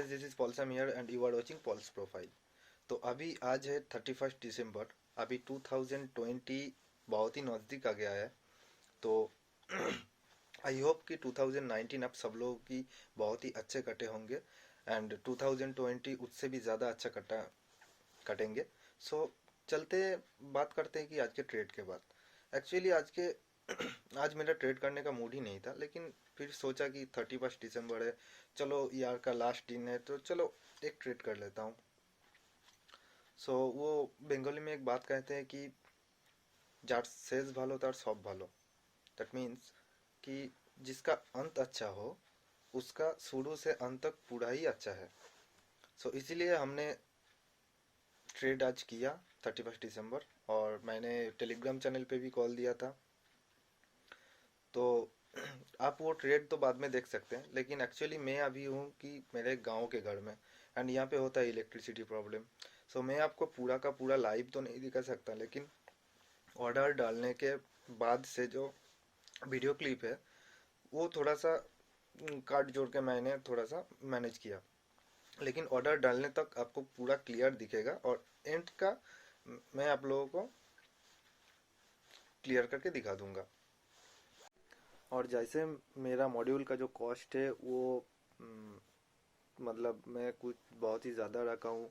Guys, this is Paul here and you are watching Paul's profile. तो अभी आज है 31 दिसंबर। अभी 2020 बहुत ही नज़दीक आ गया है। तो आई होप कि 2019 अब सब लोगों की बहुत ही अच्छे कटे होंगे एंड 2020 उससे भी ज़्यादा अच्छा कटेंगे। सो चलते बात करते हैं कि आज के ट्रेड के बाद। एक्चुअली आज मेरा ट्रेड करने का मूड ही नहीं था, लेकिन फिर सोचा कि 31 दिसंबर है, चलो यार का लास्ट दिन है, तो चलो एक ट्रेड कर लेता हूँ। सो वो बंगाली में एक बात कहते हैं कि যার শেষ ভালো তার सब ভালো। दैट मीन्स कि जिसका अंत अच्छा हो उसका शुरू से अंत तक पूरा ही अच्छा है। सो इसीलिए हमने ट्रेड आज किया 31 दिसंबर, और मैंने टेलीग्राम चैनल पे भी कॉल दिया था। तो आप वो ट्रेड तो बाद में देख सकते हैं, लेकिन एक्चुअली मैं अभी हूँ कि मेरे गांव के घर में, एंड यहाँ पे होता है इलेक्ट्रिसिटी प्रॉब्लम। सो मैं आपको पूरा का पूरा लाइव तो नहीं दिखा सकता, लेकिन ऑर्डर डालने के बाद से जो वीडियो क्लिप है वो थोड़ा सा काट जोड़ के मैंने थोड़ा सा मैनेज किया, लेकिन ऑर्डर डालने तक आपको पूरा क्लियर दिखेगा और एंड का मैं आप लोगों को क्लियर करके दिखा दूंगा। और जैसे मेरा मॉड्यूल का जो कॉस्ट है वो मतलब मैं कुछ बहुत ही ज़्यादा रखा हूँ,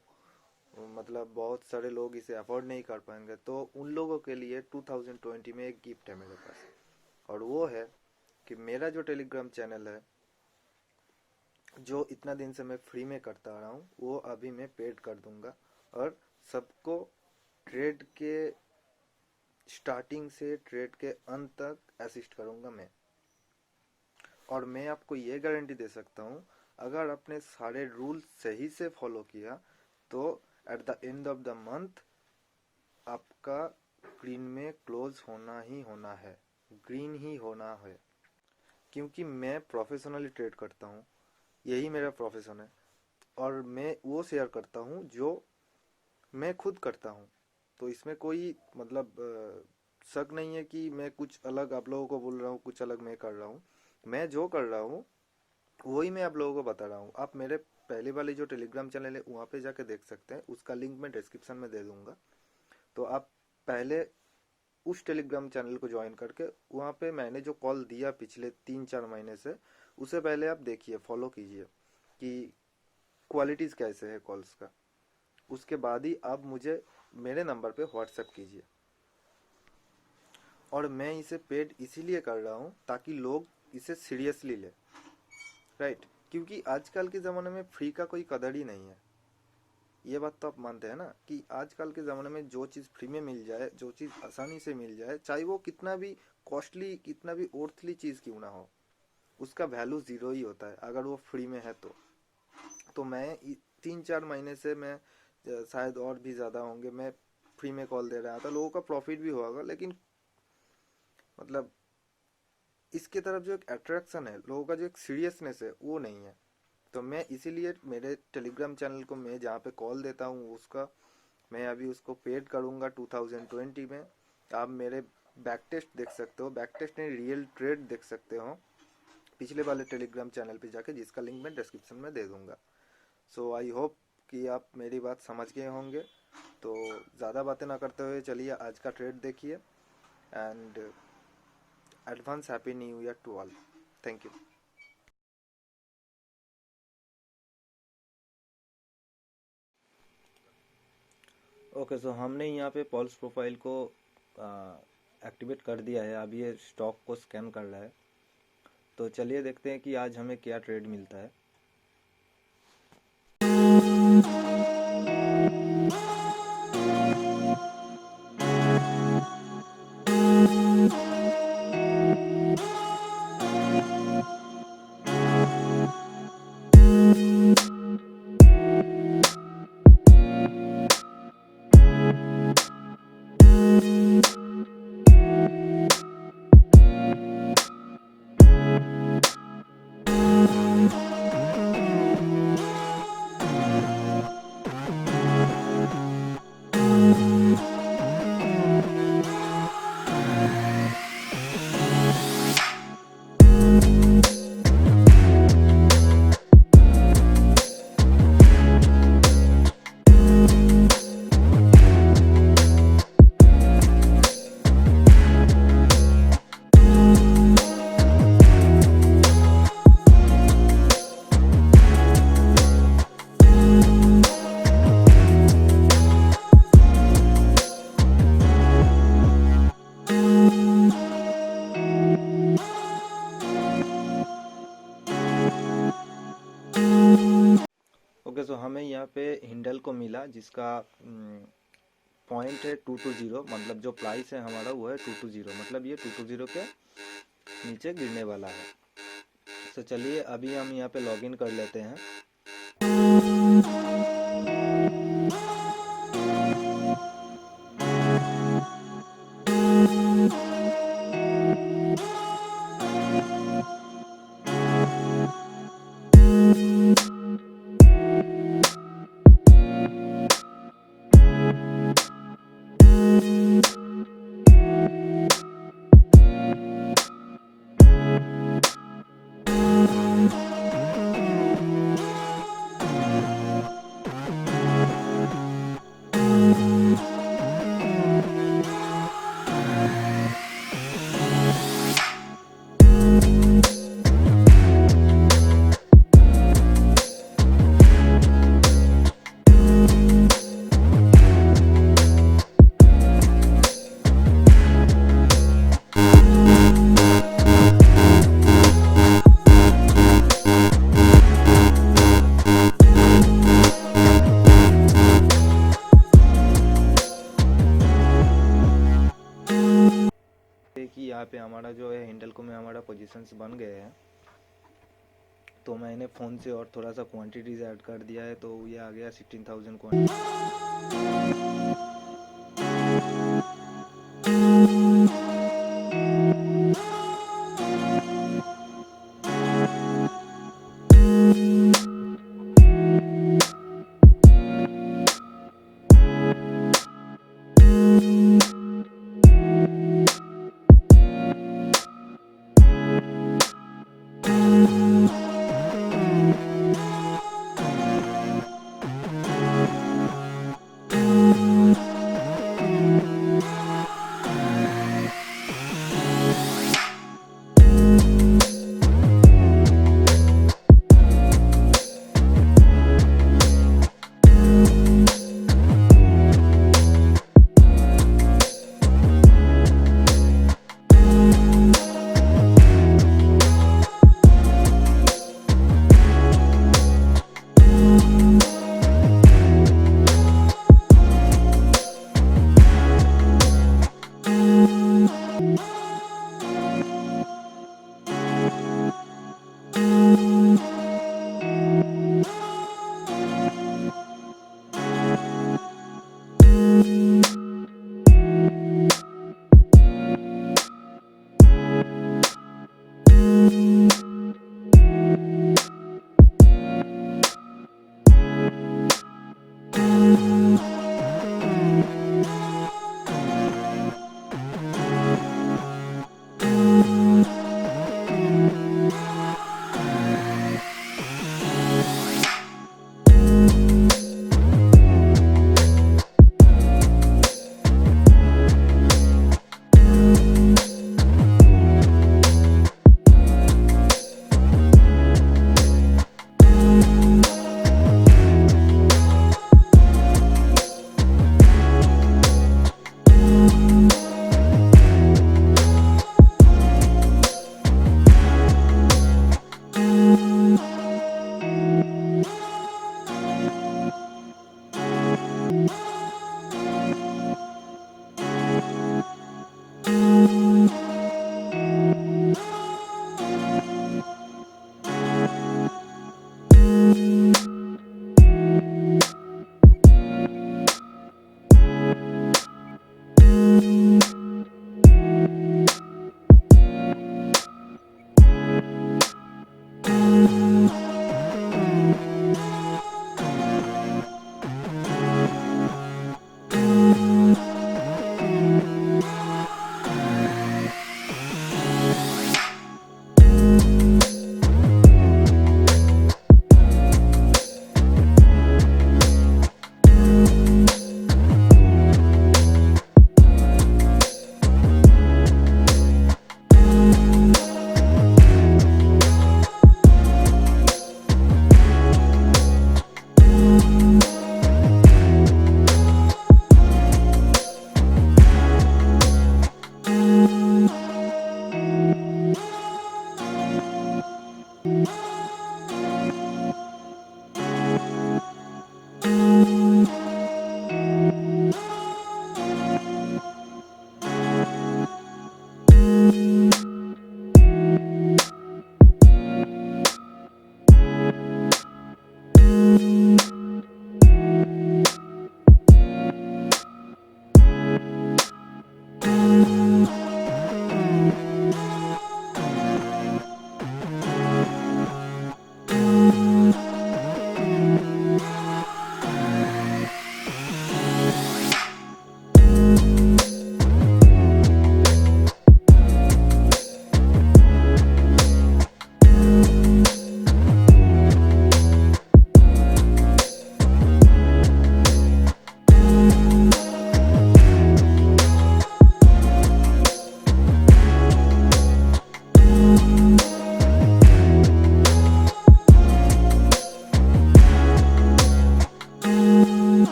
मतलब बहुत सारे लोग इसे अफोर्ड नहीं कर पाएंगे। तो उन लोगों के लिए 2020 में एक गिफ्ट है मेरे पास, और वो है कि मेरा जो टेलीग्राम चैनल है जो इतना दिन से मैं फ्री में करता आ रहा हूँ वो अभी मैं पेड कर दूंगा, और सबको ट्रेड के स्टार्टिंग से ट्रेड के अंत तक असिस्ट करूंगा मैं। और मैं आपको ये गारंटी दे सकता हूँ, अगर आपने सारे रूल्स सही से फॉलो किया तो at the end of the month आपका ग्रीन में क्लोज होना ही होना है, ग्रीन ही होना है। क्योंकि मैं प्रोफेशनली ट्रेड करता हूँ, यही मेरा प्रोफेशन है, और मैं वो शेयर करता हूँ जो मैं खुद करता हूँ। तो इसमें कोई मतलब शक नहीं है कि मैं कुछ अलग आप लोगों को बोल रहा हूँ, कुछ अलग मैं कर रहा हूँ। मैं जो कर रहा हूँ वही मैं आप लोगों को बता रहा हूँ। आप मेरे पहले वाली जो टेलीग्राम चैनल है वहाँ पे जाके देख सकते हैं, उसका लिंक मैं डिस्क्रिप्शन में दे दूंगा। तो आप पहले उस टेलीग्राम चैनल को ज्वाइन करके वहाँ पे मैंने जो कॉल दिया पिछले 3-4 महीने से, उसे पहले आप देखिए, फॉलो कीजिए कि क्वालिटीज़ कैसे है कॉल्स का। उसके बाद ही आप मुझे मेरे नंबर पे व्हाट्सएप कीजिए। और मैं इसे पेड इसीलिए कर रहा हूँ ताकि लोग इसे सीरियसली ले, राइट। क्योंकि आजकल के ज़माने में फ्री का कोई कदर ही नहीं है। ये बात तो आप मानते हैं ना कि आजकल के ज़माने में जो चीज़ फ्री में मिल जाए, जो चीज़ आसानी से मिल जाए, चाहे वो कितना भी कॉस्टली, कितना भी ओर्थली चीज़ क्यों ना हो, उसका वैल्यू ज़ीरो ही होता है अगर वो फ्री में है तो मैं 3-4 महीने से मैं शायद और भी ज़्यादा होंगे, मैं फ्री में कॉल दे रहा था। लोगों का प्रॉफिट भी होगा, लेकिन मतलब इसके तरफ जो एक अट्रैक्शन है, लोगों का जो एक सीरियसनेस है, वो नहीं है। तो मैं इसीलिए मेरे टेलीग्राम चैनल को मैं जहाँ पे कॉल देता हूँ उसका मैं अभी उसको पेड करूँगा 2020 में। आप मेरे बैक टेस्ट देख सकते हो, बैक टेस्ट नहीं, रियल ट्रेड देख सकते हो पिछले वाले टेलीग्राम चैनल पे जाके, जिसका लिंक मैं डिस्क्रिप्शन में दे दूँगा। सो आई होप कि आप मेरी बात समझ गए होंगे। तो ज़्यादा बातें ना करते हुए चलिए आज का ट्रेड देखिए, and advance happy new year to all. Thank you. Okay, so हमने यहाँ पे पॉल्स प्रोफाइल को एक्टिवेट कर दिया है। अब ये स्टॉक को स्कैन कर रहा है। तो चलिए देखते हैं कि आज हमें क्या ट्रेड मिलता है। यहाँ पे हिंडल को मिला जिसका पॉइंट है 220, मतलब जो प्राइस है हमारा वो है 220, मतलब ये 220 के नीचे गिरने वाला है। तो चलिए अभी हम यहाँ पे लॉगिन कर लेते हैं। कि यहाँ पे हमारा जो है हिंडल को में हमारा पोजीशंस बन गए हैं। तो मैंने फ़ोन से और थोड़ा सा क्वांटिटीज़ ऐड कर दिया है, तो ये आ गया 16,000 क्वांटिटी।